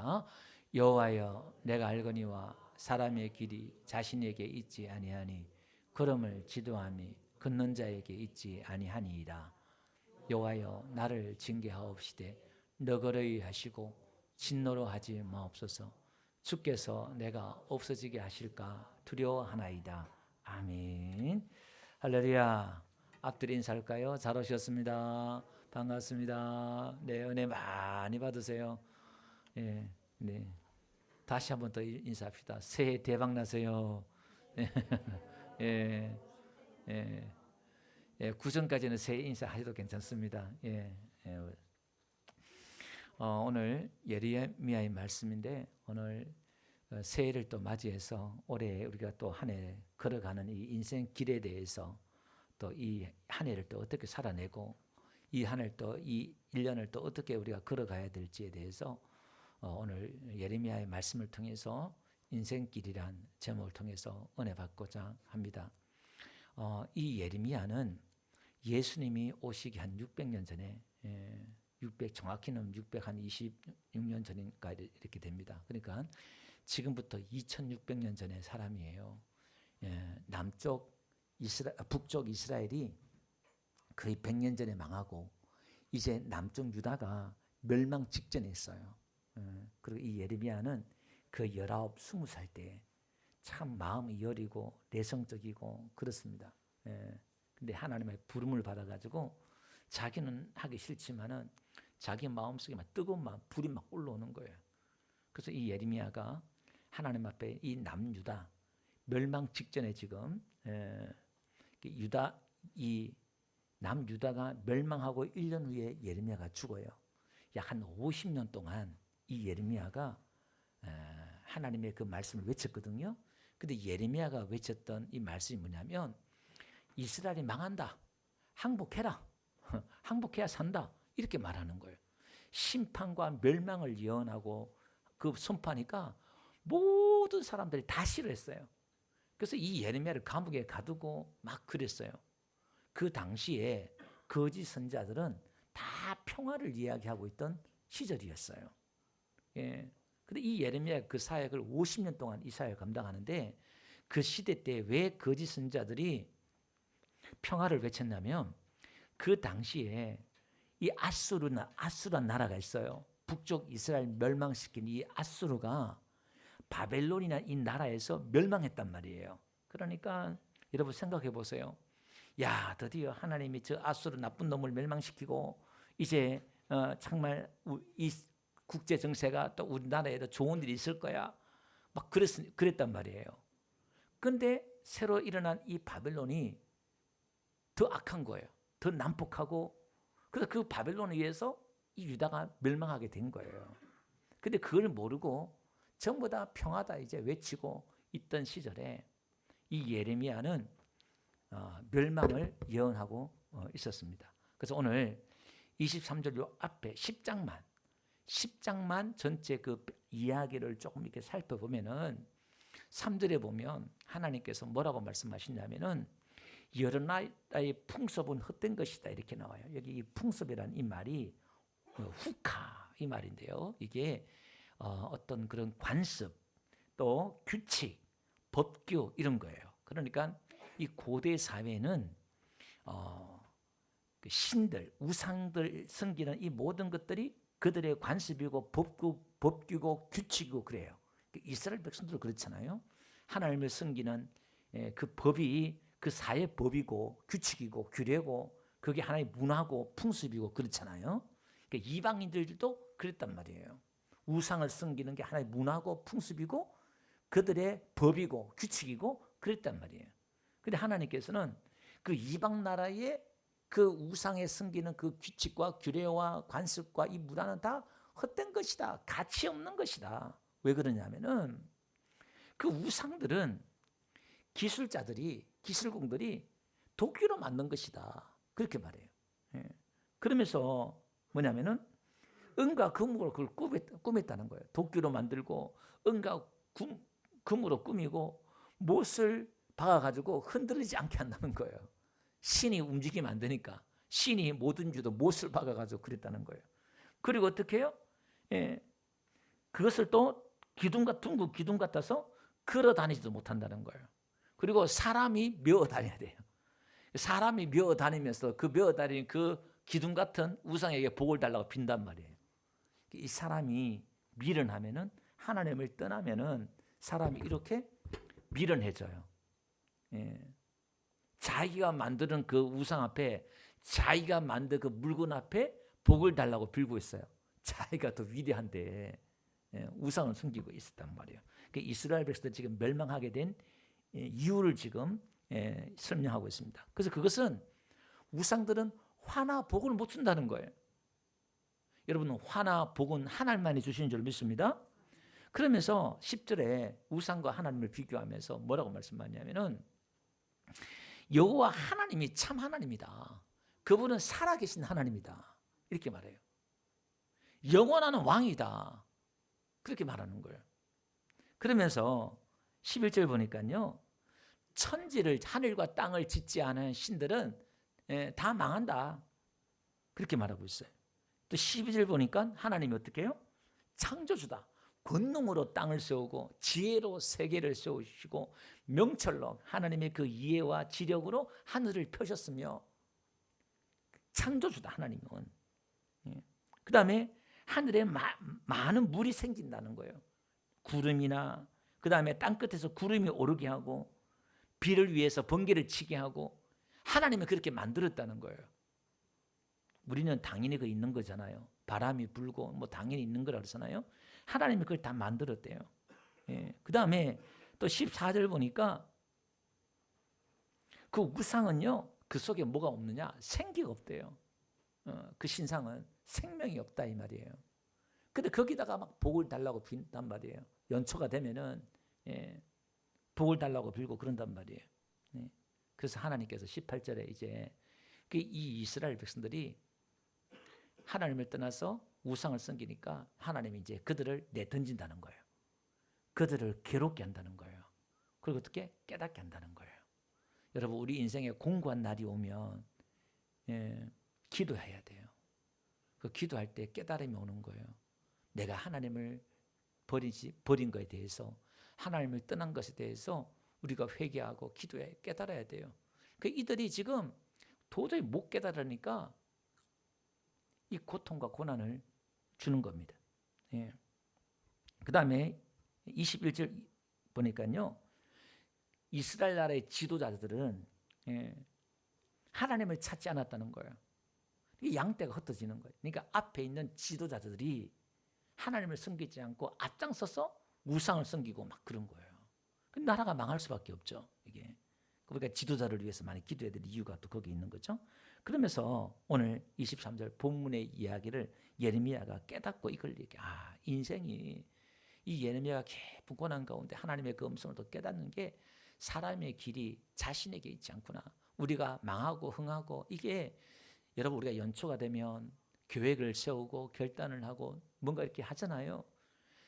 시작. 여호와여, 내가 알거니와 사람의 길이 자신에게 있지 아니하니 걸음을 지도함이 걷는 자에게 있지 아니하니이다. 여호와여, 나를 징계하옵시되 너그러이 하시고 진노로 하지 마옵소서. 주께서 내가 없어지게 하실까 두려워하나이다. 아멘. 할렐루야. 앞뒤 인사할까요? 잘 오셨습니다. 반갑습니다. 네, 은혜 많이 받으세요. 예, 네. 다시 한번 더 인사합시다. 새해 대박 나세요. 예, 예, 예, 구전까지는 새해 인사하셔도 괜찮습니다. 예, 예. 오늘 예레미야의 말씀인데 오늘 새해를 또 맞이해서 올해 우리가 또 한 해 걸어가는 이 인생 길에 대해서 또 이 한 해를 또 어떻게 살아내고 이 한 해를 또 이 1년을 또 어떻게 우리가 걸어가야 될지에 대해서 오늘 예레미야의 말씀을 통해서 인생길이란 제목을 통해서 은혜 받고자 합니다. 이 예레미야는 예수님이 오시기 한 600년 전에 600 정확히는 626년 전인가 이렇게 됩니다. 그러니까 지금부터 2600년 전의 사람이에요. 북쪽 이스라엘이 거의 100년 전에 망하고 이제 남쪽 유다가 멸망 직전에 있어요. 그리고 이 예레미야는 그 19, 20살 때 참 마음이 여리고 내성적이고 그렇습니다. 근데 하나님의 부름을 받아가지고 자기는 하기 싫지만은 자기 마음속에 막 뜨거운 마음, 불이 막 올라오는 거예요. 그래서 이 예레미야가 하나님 앞에 이 남유다 멸망 직전에 지금 이 남유다가 멸망하고 1년 후에 예레미야가 죽어요. 약 한 50년 동안 이 예레미야가 하나님의 그 말씀을 외쳤거든요. 근데 예레미야가 외쳤던 이 말씀이 뭐냐면 이스라엘이 망한다. 항복해라. 항복해야 산다. 이렇게 말하는 거예요. 심판과 멸망을 예언하고 그 선포하니까 모든 사람들이 다 싫어했어요. 그래서 이 예레미야를 감옥에 가두고 막 그랬어요. 그 당시에 거짓 선자들은 다 평화를 이야기하고 있던 시절이었어요. 예. 근데 이 예레미야가 그 사역을 50년 동안 이 사역을 감당하는데 그 시대 때 왜 거짓 선자들이 평화를 외쳤냐면 그 당시에 이 아수르란 나라가 있어요. 북쪽 이스라엘 멸망시킨 이 아수르가 바벨론이나 이 나라에서 멸망했단 말이에요. 그러니까 여러분 생각해 보세요. 야, 드디어 하나님이 저 아수르 나쁜 놈을 멸망시키고 이제 정말 이 국제 정세가 또 우리나라에도 좋은 일이 있을 거야. 막 그랬단 말이에요. 근데 새로 일어난 이 바벨론이 더 악한 거예요. 더 난폭하고 그래서 그 바벨론에 의해서 이 유다가 멸망하게 된 거예요. 근데 그걸 모르고 전부 다 평화다 이제 외치고 있던 시절에 이 예레미야는 멸망을 예언하고 있었습니다. 그래서 오늘 23절 요 앞에 10장만 전체 그 이야기를 조금 이렇게 살펴보면은 3절에 보면 하나님께서 뭐라고 말씀하시냐면은 여러 나라의 풍습은 헛된 것이다 이렇게 나와요. 여기 이 풍습이라는 이 말이 후카 이 말인데요. 이게 어떤 그런 관습 또 규칙, 법규 이런 거예요. 그러니까 이 고대 사회는 그 신들, 우상들 섬기는 이 모든 것들이 그들의 관습이고 법규고 규칙이고 그래요. 이스라엘 백성들도 그렇잖아요. 하나님을 섬기는 그 법이 그 사회 법이고 규칙이고 규례고 그게 하나의 문화고 풍습이고 그렇잖아요. 그러니까 이방인들도 그랬단 말이에요. 우상을 섬기는 게 하나의 문화고 풍습이고 그들의 법이고 규칙이고 그랬단 말이에요. 그런데 하나님께서는 그 이방 나라의 그 우상에 섬기는 그 규칙과 규례와 관습과 이 문화는 다 헛된 것이다. 가치 없는 것이다. 왜 그러냐면은 그 우상들은 기술공들이 도끼로 만든 것이다. 그렇게 말해요. 그러면서 뭐냐면은 은과 금으로 그걸 꾸몄다는 거예요. 도끼로 만들고 은과 금으로 꾸미고 못을 박아가지고 흔들리지 않게 한다는 거예요. 신이 움직이면 안 되니까 신이 뭐든지도 못을 박아가지고 그랬다는 거예요. 그리고 어떻게 해요? 그것을 또 둥근 기둥 같아서 걸어 다니지도 못한다는 거예요. 그리고 사람이 메어 다녀야 돼요. 사람이 메어 다니면서 그 메어 다니는 그 기둥 같은 우상에게 복을 달라고 빈단 말이에요. 이 사람이 미련하면은, 하나님을 떠나면은 사람이 이렇게 미련해져요. 예. 자기가 만드는 그 우상 앞에, 자기가 만든 그 물건 앞에 복을 달라고 빌고 있어요. 자기가 더 위대한데 우상을 숨기고 있었단 말이에요. 이스라엘 백성들 지금 멸망하게 된 이유를 지금 설명하고 있습니다. 그래서 그것은 우상들은 화나 복을 못 준다는 거예요. 여러분, 화나 복은 하나님만이 주시는 줄 믿습니다. 그러면서 10절에 우상과 하나님을 비교하면서 뭐라고 말씀하냐면은, 여호와 하나님이 참 하나님이다. 그분은 살아계신 하나님이다. 이렇게 말해요. 영원한 왕이다. 그렇게 말하는 거예요. 그러면서 11절 보니까요, 천지를, 하늘과 땅을 짓지 않은 신들은 다 망한다. 그렇게 말하고 있어요. 또 12절 보니까 하나님이 어떻게 해요? 창조주다. 권능으로 땅을 세우고 지혜로 세계를 세우시고 명철로 하나님의 그 이해와 지력으로 하늘을 펴셨으며, 창조주다 하나님은. 그 다음에 하늘에 많은 물이 생긴다는 거예요. 구름이나 그 다음에 땅끝에서 구름이 오르게 하고 비를 위해서 번개를 치게 하고, 하나님이 그렇게 만들었다는 거예요. 우리는 당연히 그 있는 거잖아요. 바람이 불고 뭐 당연히 있는 거라 그러잖아요. 하나님이 그걸 다 만들었대요. 그 다음에 또 14절 보니까 그 우상은요, 그 속에 뭐가 없느냐? 생기가 없대요. 그 신상은 생명이 없다 이 말이에요. 근데 거기다가 막 복을 달라고 빈단 말이에요. 연초가 되면은 복을 달라고 빌고 그런단 말이에요. 그래서 하나님께서 18절에 이제 이 이스라엘 백성들이 하나님을 떠나서 우상을 섬기니까 하나님이 이제 그들을 내던진다는 거예요. 그들을 괴롭게 한다는 거예요. 그리고 어떻게? 깨닫게 한다는 거예요. 여러분, 우리 인생에 공고한 날이 오면 기도해야 돼요. 그 기도할 때 깨달음이 오는 거예요. 내가 하나님을 버린 것에 대해서, 하나님을 떠난 것에 대해서 우리가 회개하고 기도해 깨달아야 돼요. 이들이 지금 도저히 못 깨달으니까 이 고통과 고난을 주는 겁니다. 그 다음에 21절 보니까요, 이스라엘 나라의 지도자들은 하나님을 찾지 않았다는 거예요. 양떼가 흩어지는 거예요. 그러니까 앞에 있는 지도자들이 하나님을 섬기지 않고 앞장서서 우상을 섬기고 막 그런 거예요. 나라가 망할 수밖에 없죠. 이게. 그러니까 지도자를 위해서 많이 기도해야 될 이유가 또 거기 있는 거죠. 그러면서 오늘 23절 본문의 이야기를 예레미야가 깨닫고 이걸 얘기해. 인생이, 이 예레미야가 깊은 고난 가운데 하나님의 그 음성을 또 깨닫는 게, 사람의 길이 자신에게 있지 않구나. 우리가 망하고 흥하고, 이게 여러분, 우리가 연초가 되면 계획을 세우고 결단을 하고 뭔가 이렇게 하잖아요.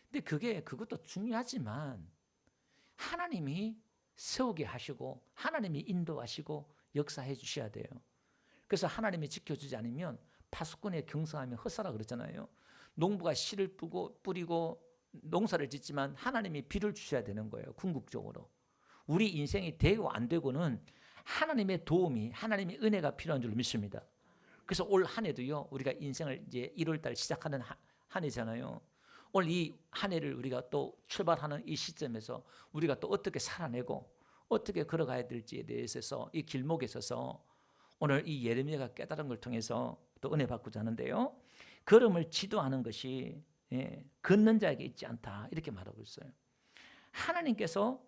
근데 그것도 중요하지만 하나님이 세우게 하시고 하나님이 인도하시고 역사해 주셔야 돼요. 그래서 하나님이 지켜주지 않으면 파수꾼의 경성하면 헛사라 그러잖아요. 농부가 씨를 뿌리고 농사를 짓지만 하나님이 비를 주셔야 되는 거예요. 궁극적으로. 우리 인생이 되고 안 되고는 하나님의 도움이, 하나님의 은혜가 필요한 줄 믿습니다. 그래서 올 한 해도요, 우리가 인생을 이제 1월달 시작하는 한 해잖아요. 오늘 이 한 해를 우리가 또 출발하는 이 시점에서 우리가 또 어떻게 살아내고 어떻게 걸어가야 될지에 대해서 이 길목에 있어서 오늘 이 예레미야가 깨달은 걸 통해서 또 은혜 받고자 하는데요. 걸음을 지도하는 것이 걷는 자에게 있지 않다, 이렇게 말하고 있어요. 하나님께서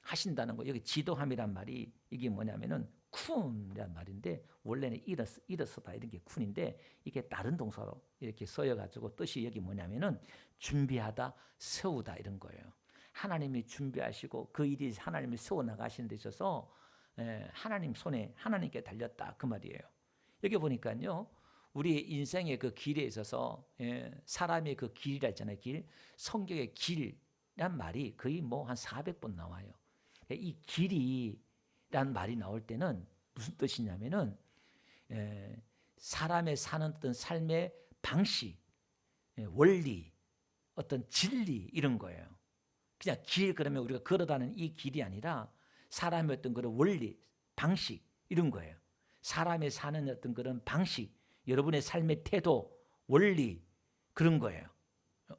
하신다는 거, 여기 지도함이란 말이 이게 뭐냐면은 쿤이란 말인데, 원래는 일어서다 이런 게 쿤인데, 이게 다른 동사로 이렇게 써여가지고 뜻이 여기 뭐냐면은 준비하다, 세우다 이런 거예요. 하나님이 준비하시고 그 일이 하나님이 세워 나가시는 데 있어서 하나님 손에, 하나님께 달렸다 그 말이에요. 여기 보니까요, 우리의 인생의 그 길에 있어서 사람의 그 길이라 했잖아요. 길, 성경의 길이란 말이 거의 뭐 한 400번 나와요. 이 길이란 말이 나올 때는 무슨 뜻이냐면은 사람의 사는 어떤 삶의 방식, 원리, 어떤 진리 이런 거예요. 그냥 길 그러면 우리가 걸어다니는 이 길이 아니라 사람의 어떤 그런 원리, 방식 이런 거예요. 사람이 사는 어떤 그런 방식, 여러분의 삶의 태도, 원리 그런 거예요.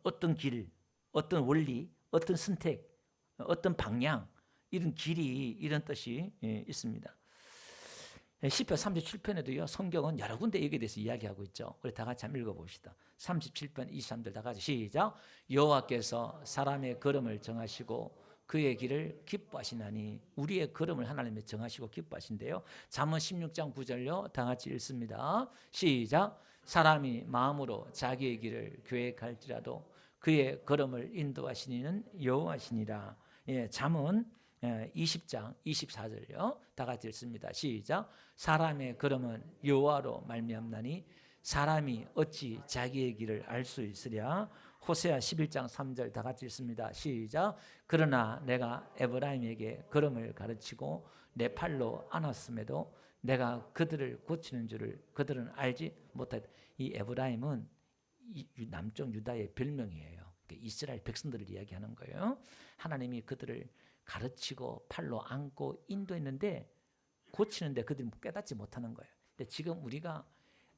어떤 길, 어떤 원리, 어떤 선택, 어떤 방향 이런 길이 이런 뜻이 있습니다. 시편 37편에도요. 성경은 여러 군데 여기에 대해서 이야기하고 있죠. 우리 다 같이 한번 읽어봅시다. 37편 23절 다 같이 시작. 여호와께서 사람의 걸음을 정하시고 그의 길을 기뻐하시나니 우리의 걸음을 하나님이 정하시고 기뻐하신대요. 잠언 16장 9절요. 다 같이 읽습니다. 시작. 사람이 마음으로 자기의 길을 계획할지라도 그의 걸음을 인도하시니는 여호와시니라. 잠언 20장 24절요. 다 같이 읽습니다. 시작. 사람의 걸음은 여호와로 말미암나니 사람이 어찌 자기의 길을 알 수 있으랴. 호세아 11장 3절 다 같이 읽습니다. 시작. 그러나 내가 에브라임에게 걸음을 가르치고 내 팔로 안았음에도 내가 그들을 고치는 줄을 그들은 알지 못하다. 이 에브라임은 남쪽 유다의 별명이에요. 이스라엘 백성들을 이야기하는 거예요. 하나님이 그들을 가르치고 팔로 안고 인도했는데 고치는데 그들이 깨닫지 못하는 거예요. 근데 지금 우리가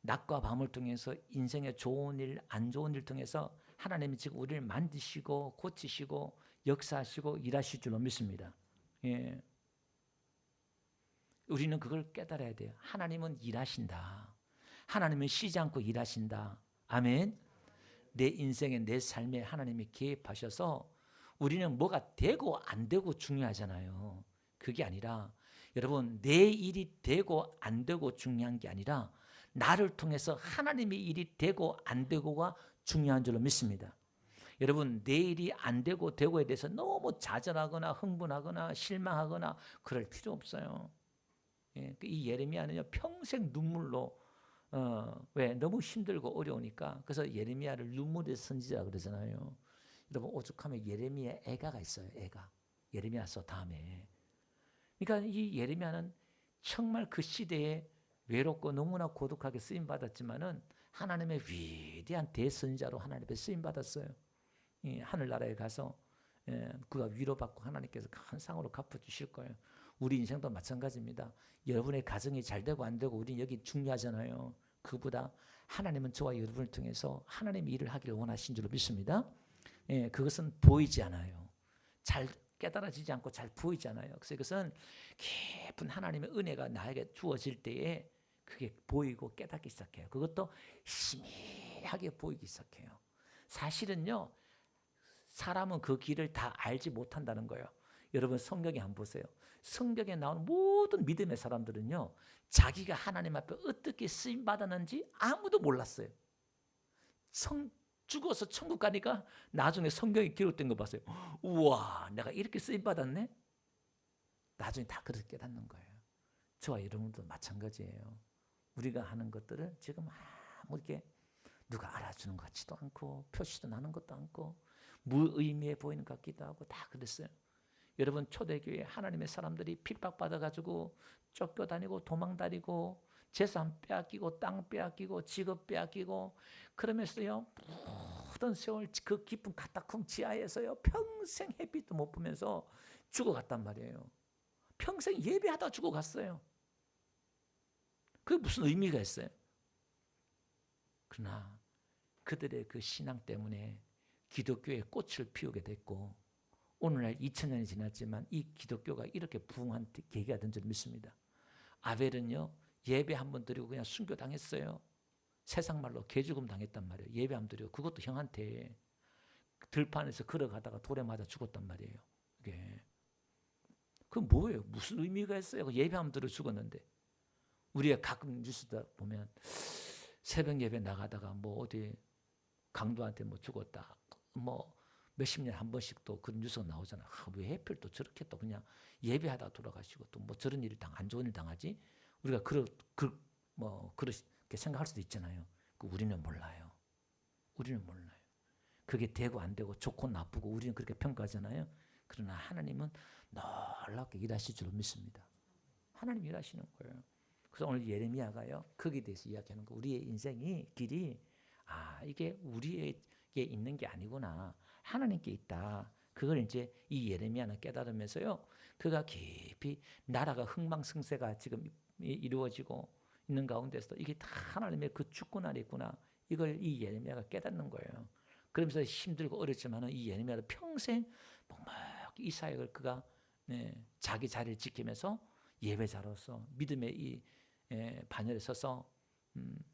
낮과 밤을 통해서 인생의 좋은 일, 안 좋은 일 통해서 하나님이 지금 우리를 만드시고 고치시고 역사하시고 일하실 줄로 믿습니다. 예. 우리는 그걸 깨달아야 돼요. 하나님은 일하신다. 하나님은 쉬지 않고 일하신다. 아멘. 내 인생에 내 삶에 하나님이 개입하셔서 우리는 뭐가 되고 안 되고 중요하잖아요. 그게 아니라 여러분 내 일이 되고 안 되고 중요한 게 아니라 나를 통해서 하나님의 일이 되고 안 되고가 중요한 줄로 믿습니다. 여러분 내 일이 안 되고 되고에 대해서 너무 좌절하거나 흥분하거나 실망하거나 그럴 필요 없어요. 이 예레미야는요 평생 눈물로 왜 너무 힘들고 어려우니까 그래서 예레미야를 눈물의 선지자 그러잖아요. 여러분 오죽하면 예레미야 애가가 있어요. 애가 예레미야서 다음에. 그러니까 이 예레미야는 정말 그 시대에 외롭고 너무나 고독하게 쓰임 받았지만은 하나님의 위대한 대선자로 하나님 앞에 쓰임 받았어요. 하늘나라에 가서 그가 위로받고 하나님께서 큰 상으로 갚아주실 거예요. 우리 인생도 마찬가지입니다. 여러분의 가정이 잘 되고 안 되고 우리는 여기 중요하잖아요. 그보다 하나님은 저와 여러분을 통해서 하나님의 일을 하기를 원하신 줄로 믿습니다. 그것은 보이지 않아요. 잘 깨달아지지 않고 잘 보이지 않아요. 그래서 이것은 깊은 하나님의 은혜가 나에게 주어질 때에 그게 보이고 깨닫기 시작해요. 그것도 희미하게 보이기 시작해요. 사실은요. 사람은 그 길을 다 알지 못한다는 거예요. 여러분 성경에 한번 보세요. 성경에 나오는 모든 믿음의 사람들은요. 자기가 하나님 앞에 어떻게 쓰임받았는지 아무도 몰랐어요. 죽어서 천국 가니까 나중에 성경에 기록된 거 봤어요. 우와 내가 이렇게 쓰임받았네. 나중에 다 그렇게 깨닫는 거예요. 저와 여러분도 마찬가지예요. 우리가 하는 것들을 지금 아무 이렇게 누가 알아주는 것 같지도 않고 표시도 나는 것도 않고 무의미해 보이는 것 같기도 하고 다 그랬어요. 여러분 초대교회 하나님의 사람들이 핍박받아가지고 쫓겨다니고 도망다니고 재산 빼앗기고 땅 빼앗기고 직업 빼앗기고 그러면서요 모든 세월 그 깊은 카타콤 지하에서요 평생 햇빛도 못 보면서 죽어갔단 말이에요. 평생 예배하다 죽어갔어요. 그게 무슨 의미가 있어요? 그러나 그들의 그 신앙 때문에 기독교의 꽃을 피우게 됐고 오늘날 2000년이 지났지만 이 기독교가 이렇게 부흥한 계기가 된 줄 믿습니다. 아벨은요 예배 한번 드리고 그냥 순교당했어요. 세상 말로 개죽음 당했단 말이에요. 예배 한번 드리고 그것도 형한테 들판에서 걸어가다가 돌에 맞아 죽었단 말이에요. 이게 그 뭐예요? 무슨 의미가 있어요? 예배 한번 드려 죽었는데 우리가 가끔 뉴스다 보면 새벽 예배 나가다가 뭐 어디 강도한테 뭐 죽었다 뭐 몇십 년에 한 번씩 또 그런 뉴스가 나오잖아. 왜 하필 또 저렇게 또 그냥 예배하다 돌아가시고 또 뭐 저런 일을 안 좋은 일 당하지? 우리가 그렇게 생각할 수도 있잖아요. 우리는 몰라요. 우리는 몰라요. 그게 되고 안 되고 좋고 나쁘고 우리는 그렇게 평가하잖아요. 그러나 하나님은 놀랍게 일하실 줄 믿습니다. 하나님 일하시는 거예요. 그래서 오늘 예레미야가요 거기에 대해서 이야기하는 거. 우리의 인생이 길이 이게 우리에게 있는 게 아니구나. 하나님께 있다. 그걸 이제 이 예레미야는 깨달으면서요. 그가 깊이 나라가 흥망성쇠가 지금 이루어지고 있는 가운데서 이게 다 하나님의 그 주권 안에 있구나. 이걸 이 예레미야가 깨닫는 거예요. 그러면서 힘들고 어렵지만 이 예레미야도 평생 묵묵히 이 사역을 그가 자기 자리를 지키면서 예배자로서 믿음의 이 반열에 서서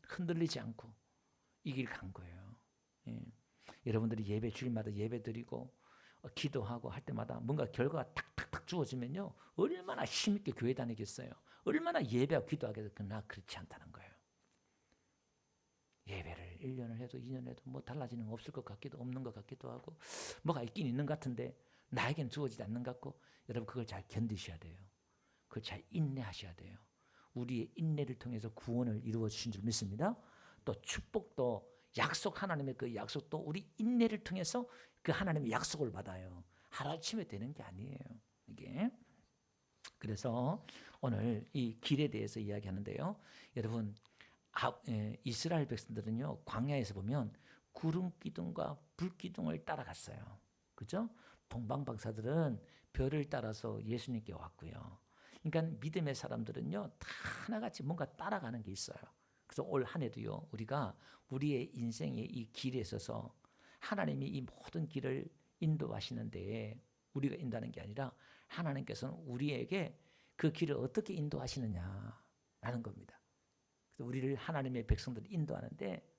흔들리지 않고 이 길 간 거예요. 여러분들이 예배 주일마다 예배 드리고 기도하고 할 때마다 뭔가 결과가 탁탁탁 주어지면요. 얼마나 힘있게 교회 다니겠어요. 얼마나 예배하고 기도하겠어요. 그러나 그렇지 않다는 거예요. 예배를 1년을 해도 2년을 해도 뭐 달라지는 거 없을 것 같기도 없는 것 같기도 하고 뭐가 있긴 있는 것 같은데 나에겐 주어지지 않는 것 같고 여러분 그걸 잘 견디셔야 돼요. 그걸 잘 인내하셔야 돼요. 우리의 인내를 통해서 구원을 이루어 주신 줄 믿습니다. 또 축복도 약속 하나님의 그 약속도 우리 인내를 통해서 그 하나님의 약속을 받아요. 하루아침에 되는 게 아니에요. 이게. 그래서 오늘 이 길에 대해서 이야기하는데요. 여러분 이스라엘 백성들은요. 광야에서 보면 구름 기둥과 불 기둥을 따라갔어요. 그죠? 동방박사들은 별을 따라서 예수님께 왔고요. 그러니까 믿음의 사람들은요. 다 하나같이 뭔가 따라가는 게 있어요. 그래서 올 한 해도요. 우리가 우리의 인생의 이 길에 있어서 하나님이 이 모든 길을 인도하시는데 우리가 인도하는 게 아니라 하나님께서는 우리에게 그 길을 어떻게 인도하시느냐라는 겁니다. 그래서 우리를 하나님의 백성들을 인도하는데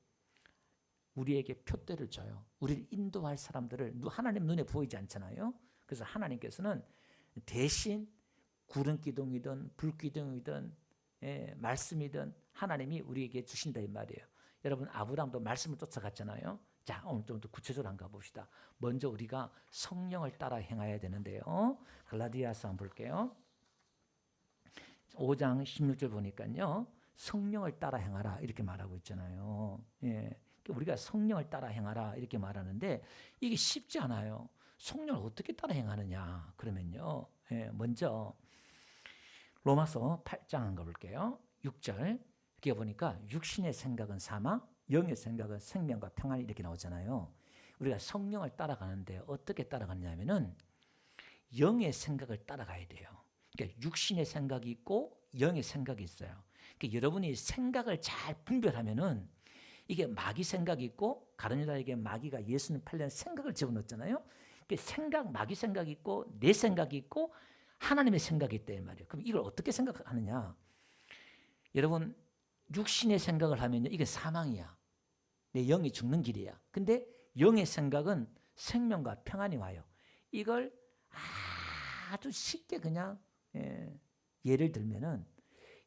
우리에게 표대를 줘요. 우리를 인도할 사람들을 하나님 눈에 보이지 않잖아요. 그래서 하나님께서는 대신 구름 기둥이든 불 기둥이든 말씀이든 하나님이 우리에게 주신다 이 말이에요. 여러분 아브라함도 말씀을 쫓아갔잖아요. 자 오늘 좀 더 구체적으로 한번 가봅시다. 먼저 우리가 성령을 따라 행해야 되는데요. 갈라디아서 한번 볼게요. 5장 16절 보니까요. 성령을 따라 행하라 이렇게 말하고 있잖아요. 우리가 성령을 따라 행하라 이렇게 말하는데 이게 쉽지 않아요. 성령을 어떻게 따라 행하느냐 그러면요. 먼저 로마서 8장 한번 볼게요. 6절 이렇게 보니까 육신의 생각은 사망, 영의 생각은 생명과 평안 이렇게 나오잖아요. 우리가 성령을 따라가는데 어떻게 따라가느냐면은 영의 생각을 따라가야 돼요. 그러니까 육신의 생각이 있고 영의 생각이 있어요. 그러니까 여러분이 생각을 잘 분별하면은 이게 마귀 생각이 있고 가룟 유다에게 마귀가 예수님 팔려는 생각을 집어넣었잖아요. 그러니까 마귀 생각이 있고 내 생각이 있고 하나님의 생각이 있단 말이에요. 그럼 이걸 어떻게 생각하느냐? 여러분 육신의 생각을 하면요. 이게 사망이야. 내 영이 죽는 길이야. 근데 영의 생각은 생명과 평안이 와요. 이걸 아주 쉽게 그냥 예를 들면은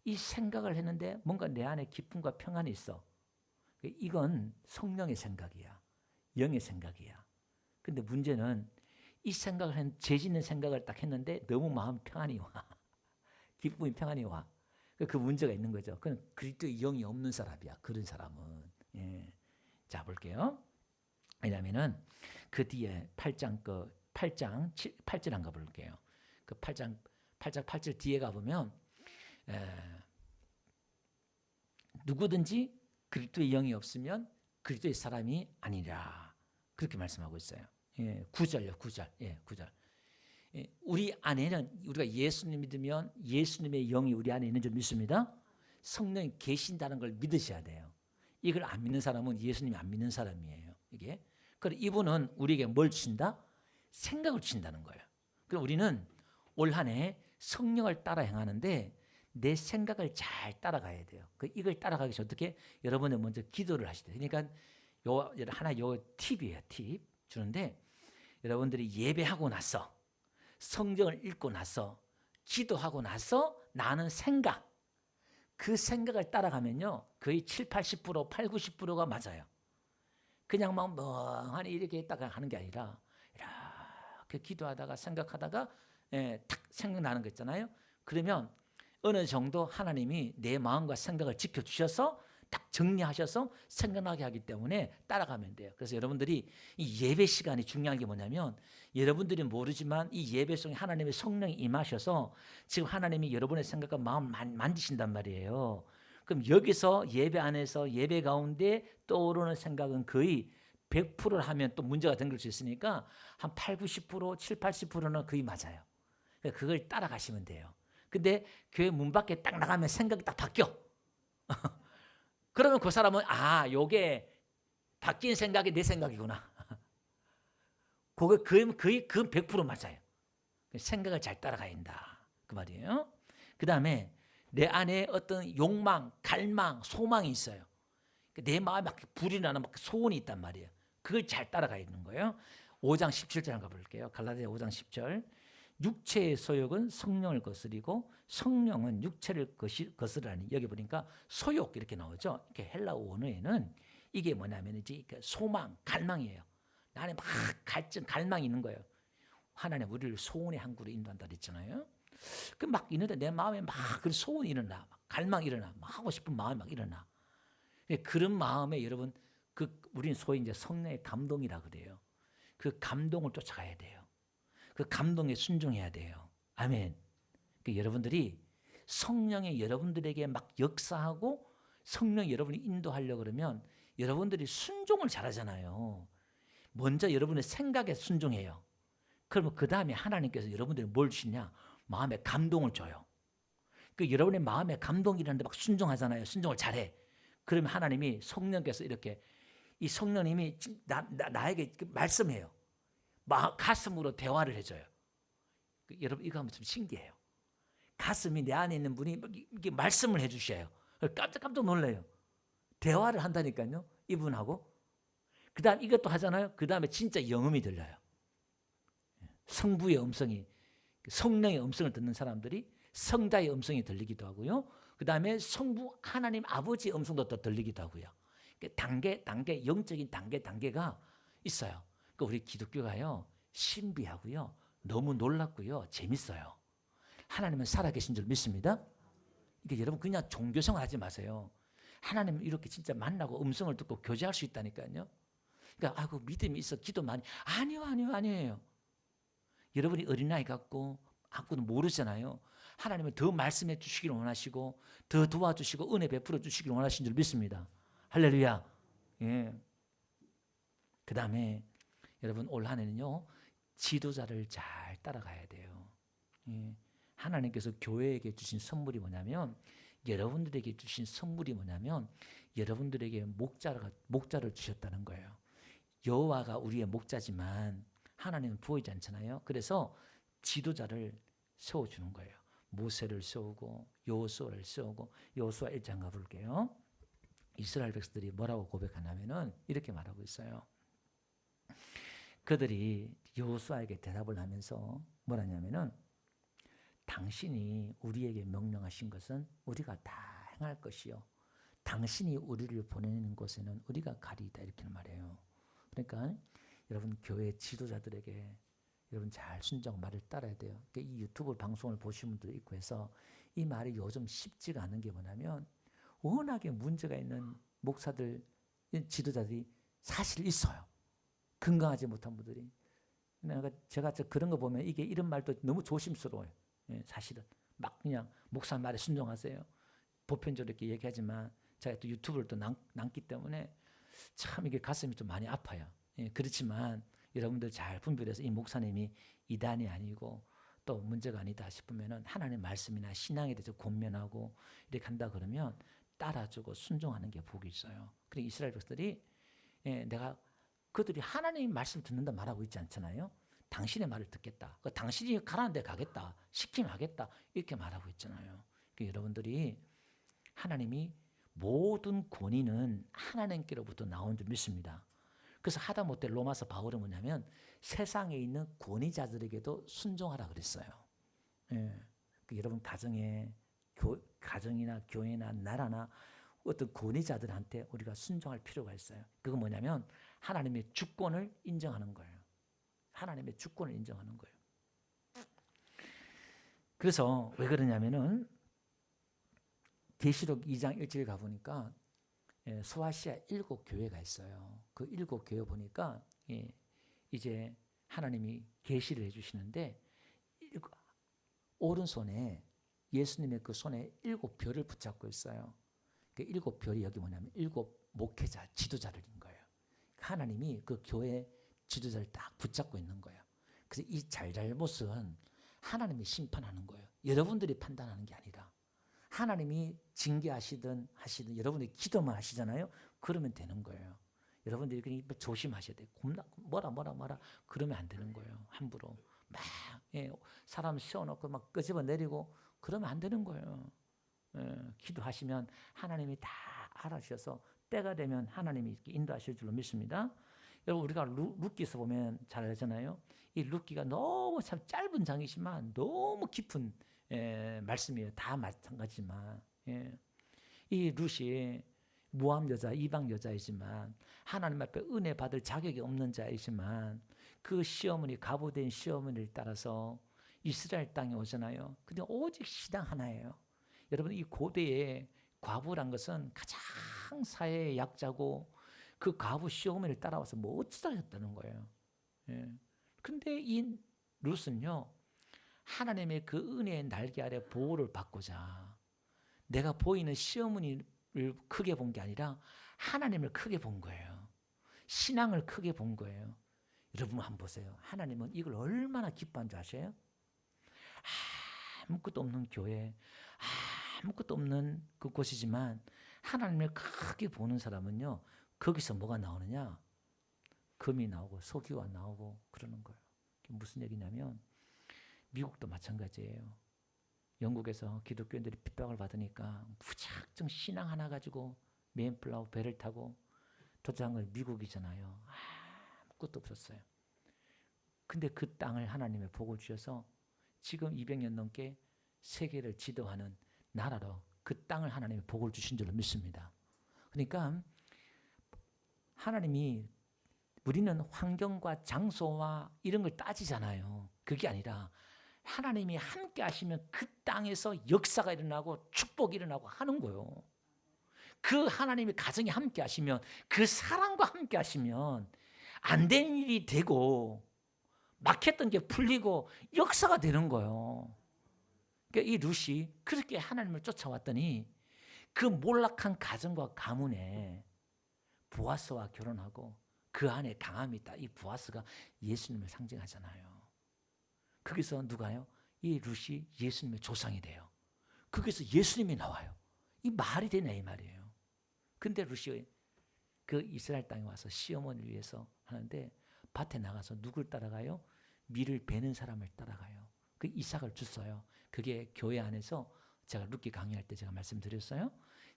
이 생각을 했는데 뭔가 내 안에 기쁨과 평안이 있어. 이건 성령의 생각이야. 영의 생각이야. 근데 문제는 이 생각을 죄짓는 생각을 딱 했는데 너무 마음 평안이 와. 기쁨이 평안이 와. 그 문제가 있는 거죠. 그건 그리스도의 영이 없는 사람이야. 그런 사람은. 자 볼게요. 왜냐하면은 그 뒤에 8장 8절 한가 볼게요. 그 8장 8절 뒤에 가보면 누구든지 그리스도의 영이 없으면 그리스도의 사람이 아니라 그렇게 말씀하고 있어요. 9절요. 9절. 우리 안에는 우리가 예수님 믿으면 예수님의 영이 우리 안에 있는 줄 믿습니다. 성령이 계신다는 걸 믿으셔야 돼요. 이걸 안 믿는 사람은 예수님이 안 믿는 사람이에요. 이게. 그럼 이분은 우리에게 뭘 주신다? 생각을 주신다는 거예요. 그럼 우리는 올 한 해 성령을 따라 행하는데 내 생각을 잘 따라가야 돼요. 이걸 따라가기 위해서 어떻게? 여러분은 먼저 기도를 하시대요. 그러니까 요 팁이에요. 팁 주는데 여러분들이 예배하고 나서 성경을 읽고 나서 기도하고 나서 나는 생각 그 생각을 따라가면요. 거의 7, 80%, 8, 90%가 맞아요. 그냥 막 멍하니 이렇게 있다가 하는 게 아니라 이렇게 기도하다가 생각하다가 탁 생각나는 거 있잖아요. 그러면 어느 정도 하나님이 내 마음과 생각을 지켜주셔서 딱 정리하셔서 생각나게 하기 때문에 따라가면 돼요. 그래서 여러분들이 이 예배 시간이 중요한 게 뭐냐면 여러분들이 모르지만 이 예배 속에 하나님의 성령이 임하셔서 지금 하나님이 여러분의 생각과 마음 만지신단 말이에요. 그럼 여기서 예배 안에서 예배 가운데 떠오르는 생각은 거의 100%를 하면 또 문제가 생길 수 있으니까 한 8, 90%, 7, 80%는 거의 맞아요. 그러니까 그걸 따라가시면 돼요. 근데 교회 문 밖에 딱 나가면 생각이 딱 바뀌어. 그러면 그 사람은 요게 바뀐 생각이 내 생각이구나. 거의 100% 맞아요. 생각을 잘 따라가야 한다. 그 말이에요. 그 다음에 내 안에 어떤 욕망, 갈망, 소망이 있어요. 내 마음에 막 불이 나는 막 소원이 있단 말이에요. 그걸 잘 따라가야 되는 거예요. 5장 17절 가볼게요. 갈라디아 5장 10절. 육체의 소욕은 성령을 거스리고 성령은 육체를 거스르라니. 여기 보니까 소욕 이렇게 나오죠. 이렇게 헬라어 원어에는 이게 뭐냐면 이제 소망, 갈망이에요. 나는 막 갈증, 갈망이 있는 거예요. 하나님 우리를 소원의 항구로 인도한다 그랬잖아요. 그 막 있는데 내 마음에 막 그런 소원이 일어나, 막 갈망이 일어나, 막 하고 싶은 마음이 막 일어나. 그런 마음에 여러분 우리는 소위 이제 성령의 감동이라 그래요. 그 감동을 쫓아가야 돼요. 그 감동에 순종해야 돼요. 아멘. 여러분들이 성령이 여러분들에게 막 역사하고 성령이 여러분이 인도하려고 그러면 여러분들이 순종을 잘하잖아요. 먼저 여러분의 생각에 순종해요. 그러면 그 다음에 하나님께서 여러분들이 뭘 주시냐? 마음에 감동을 줘요. 여러분의 마음에 감동이 일어나는데 막 순종하잖아요. 순종을 잘해. 그러면 하나님이 성령께서 이렇게 이 성령님이 나에게 말씀해요. 가슴으로 대화를 해줘요. 여러분 이거 하면 좀 신기해요. 가슴이 내 안에 있는 분이 이렇게 말씀을 해주셔요. 깜짝 놀라요. 대화를 한다니까요. 이분하고. 그 다음 이것도 하잖아요. 그 다음에 진짜 영음이 들려요. 성부의 음성이, 성령의 음성을 듣는 사람들이 성자의 음성이 들리기도 하고요. 그 다음에 성부 하나님 아버지의 음성도 또 들리기도 하고요. 단계, 영적인 단계가 있어요. 우리 기독교가요, 신비하고요, 너무 놀랍고요, 재밌어요. 하나님은 살아계신 줄 믿습니다. 여러분 그냥 종교생활 하지 마세요. 하나님은 이렇게 진짜 만나고 음성을 듣고 교제할 수 있다니까요. 그러니까 믿음이 있어, 기도 많이. 아니에요. 여러분이 어린아이 같고 아무것도 모르잖아요. 하나님은 더 말씀해 주시기를 원하시고 더 도와주시고 은혜 베풀어 주시기를 원하신 줄 믿습니다. 할렐루야. 예. 그 다음에 여러분 올 한 해는요, 지도자를 잘 따라가야 돼요. 예. 하나님께서 교회에게 주신 선물이 뭐냐면, 여러분들에게 주신 선물이 뭐냐면 여러분들에게 목자를 주셨다는 거예요. 여호와가 우리의 목자지만 하나님은 보이지 않잖아요. 그래서 지도자를 세워주는 거예요. 모세를 세우고 여호수아를 세우고. 여호수아 1장 가볼게요. 이스라엘 백성들이 뭐라고 고백하냐면은 이렇게 말하고 있어요. 그들이 여호수아에게 대답을 하면서 뭐라냐면은, 당신이 우리에게 명령하신 것은 우리가 다 행할 것이요, 당신이 우리를 보내는 곳에는 우리가 가리이다, 이렇게 말해요. 그러니까 여러분 교회 지도자들에게 여러분 잘 순종 말을 따라야 돼요. 그러니까 이 유튜브 방송을 보시는 분도 있고 해서 이 말이 요즘 쉽지가 않은 게 뭐냐면, 워낙에 문제가 있는 목사들, 지도자들이 사실 있어요. 건강하지 못한 분들이. 제가 그런 거 보면 이런 말도 너무 조심스러워요. 사실은 막 그냥 목사 말에 순종하세요. 보편적으로 이렇게 얘기하지만 제가 또 유튜브를 또 남기 때문에 참 이게 가슴이 좀 많이 아파요. 그렇지만 여러분들 잘 분별해서 이 목사님이 이단이 아니고 또 문제가 아니다 싶으면은 하나님의 말씀이나 신앙에 대해서 권면하고 이렇게 한다 그러면 따라주고 순종하는 게 복이 있어요. 그리고 이스라엘 백성들이 그들이 하나님의 말씀 듣는다 말하고 있지 않잖아요. 당신의 말을 듣겠다. 당신이 가라는 데 가겠다. 시키면 하겠다. 이렇게 말하고 있잖아요. 여러분들이 하나님이 모든 권위는 하나님께로부터 나온 줄 믿습니다. 그래서 하다못해 로마서 바울은 뭐냐면 세상에 있는 권위자들에게도 순종하라 그랬어요. 여러분 가정이나 교회나 나라나 어떤 권위자들한테 우리가 순종할 필요가 있어요. 그건 뭐냐면 하나님의 주권을 인정하는 거예요. 하나님의 주권을 인정하는 거예요. 그래서 왜 그러냐면은 계시록 2장 1절 가보니까 소아시아 7교회가 있어요. 그 7교회 보니까 이제 하나님이 계시를 해주시는데 오른손에 예수님의 그 손에 7별을 붙잡고 있어요. 그 7별이 여기 뭐냐면 7 목회자, 지도자를 인 거예요. 하나님이 그 교회 지도자를 딱 붙잡고 있는 거예요. 그래서 이 잘잘못은 하나님이 심판하는 거예요. 여러분들이 판단하는 게 아니라 하나님이 징계하시든 하시든 여러분이 기도만 하시잖아요. 그러면 되는 거예요. 여러분들이 그러니까 조심하셔야 돼요. 뭐라 그러면 안 되는 거예요. 함부로 막 사람 세워놓고 막 끄집어 내리고 그러면 안 되는 거예요. 기도하시면 하나님이 다 알아주셔서 때가 되면 하나님이 이렇게 인도하실 줄로 믿습니다. 여러분 우리가 룻기서 보면 잘 알잖아요. 이 룻기가 너무 참 짧은 장이지만 너무 깊은 말씀이에요. 다 마찬가지지만 이 룻이 모함 여자, 이방 여자이지만 하나님 앞에 은혜 받을 자격이 없는 자이지만 그 시어머니, 가부된 시어머니를 따라서 이스라엘 땅에 오잖아요. 근데 오직 신앙 하나예요. 여러분 이 고대에 과부란 것은 가장 사회의 약자고 그 과부 시어머니를 따라와서 뭐 어쩌다 했다는 거예요. 근데 이 룻은요 하나님의 그 은혜의 날개 아래 보호를 받고자 내가 보이는 시어머니를 크게 본 게 아니라 하나님을 크게 본 거예요. 신앙을 크게 본 거예요. 여러분 한번 보세요. 하나님은 이걸 얼마나 기뻐한 줄 아세요? 아무것도 없는 교회, 아무것도 없는 그곳이지만 하나님을 크게 보는 사람은요. 거기서 뭐가 나오느냐? 금이 나오고 석유가 나오고 그러는 거예요. 무슨 얘기냐면 미국도 마찬가지예요. 영국에서 기독교인들이 핍박을 받으니까 무작정 신앙 하나 가지고 메인플라워 배를 타고 도착한 건 미국이잖아요. 아무것도 없었어요. 근데 그 땅을 하나님의 복을 주셔서 지금 200년 넘게 세계를 지도하는 나라로 그 땅을 하나님의 복을 주신 줄로 믿습니다. 그러니까 하나님이 우리는 환경과 장소와 이런 걸 따지잖아요. 그게 아니라 하나님이 함께 하시면 그 땅에서 역사가 일어나고 축복이 일어나고 하는 거예요. 그 하나님이 가정이 함께 하시면 그 사랑과 함께 하시면 안 된 일이 되고 막혔던 게 풀리고 역사가 되는 거예요. 그러니까 이 룻이 그렇게 하나님을 쫓아왔더니 그 몰락한 가정과 가문에 보아스와 결혼하고 그 안에 강함이 있다. 이 보아스가 예수님을 상징하잖아요. 거기서 누가요? 이 룻이 예수님의 조상이 돼요. 거기서 예수님이 나와요. 이 말이 되냐 이 말이에요. 근데 룻이 그 이스라엘 땅에 와서 시어머니를 위해서 하는데 밭에 나가서 누굴 따라가요? 밀을 베는 사람을 따라가요. 그 이삭을 줬어요. 그게 교회 안에서 제가 룻기 강의할 때 제가 말씀드렸어요.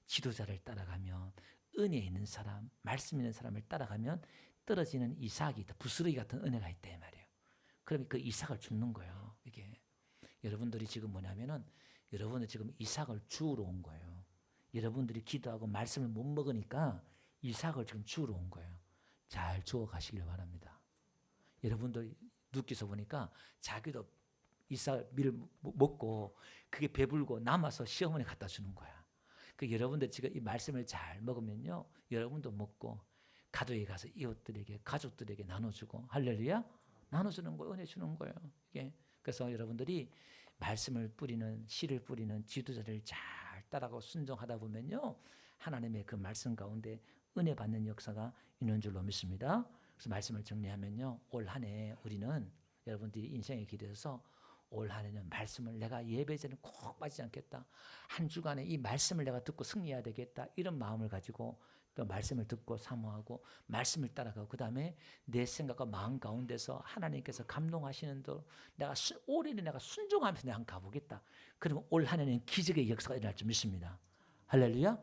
지도자를 따라가면 은혜 있는 사람, 말씀 있는 사람을 따라가면 떨어지는 이삭이 있다. 부스러기 같은 은혜가 있다 이 말이에요. 그럼 그 이삭을 줍는 거예요. 이게 여러분들이 지금 뭐냐면은 여러분은 지금 이삭을 주우러 온 거예요. 여러분들이 기도하고 말씀을 못 먹으니까 이삭을 지금 주우러 온 거예요. 잘 주워 가시길 바랍니다. 여러분들 룻기서 보니까 자기도 이삭 밀을 먹고 그게 배불고 남아서 시어머니 갖다 주는 거야. 그 여러분들 지금 이 말씀을 잘 먹으면요, 여러분도 먹고 가족에 가서 이웃들에게 가족들에게 나눠주고 할렐루야 나눠주는 거 은혜 주는 거예요. 이게 그래서 여러분들이 말씀을 뿌리는 씨를 뿌리는 지도자를 잘 따라가고 순종하다 보면요, 하나님의 그 말씀 가운데 은혜 받는 역사가 있는 줄로 믿습니다. 그래서 말씀을 정리하면요, 올 한 해 우리는 여러분들이 인생의 길에서 올 한 해는 말씀을 내가 예배제는 꼭 빠지지 않겠다. 한 주간에 이 말씀을 내가 듣고 승리해야 되겠다. 이런 마음을 가지고 또 말씀을 듣고 사모하고 말씀을 따라가고 그 다음에 내 생각과 마음 가운데서 하나님께서 감동하시는 대로 올해는 내가 순종하면서 내가 가보겠다. 그러면 올 한 해는 기적의 역사가 일어날 줄 믿습니다. 할렐루야.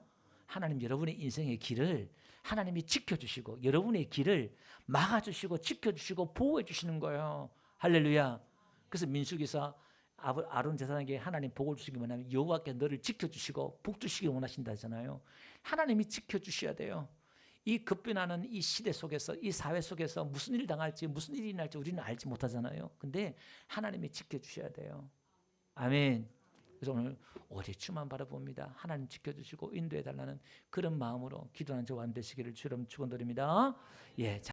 하나님 여러분의 인생의 길을 하나님이 지켜주시고 여러분의 길을 막아주시고 지켜주시고 보호해 주시는 거예요. 할렐루야. 그래서 민수기서 아론 제사장에게 하나님 복을 주시기 원하면 여호와께 너를 지켜주시고 복 주시기 원하신다잖아요. 하나님이 지켜주셔야 돼요. 이 급변하는 이 시대 속에서 이 사회 속에서 무슨 일이 당할지 무슨 일이 날지 우리는 알지 못하잖아요. 근데 하나님이 지켜주셔야 돼요. 아멘. 그래서 오늘 올해 주만 바라봅니다. 하나님 지켜주시고 인도해달라는 그런 마음으로 기도하는 저와 되시기를 주름 축원드립니다. 예.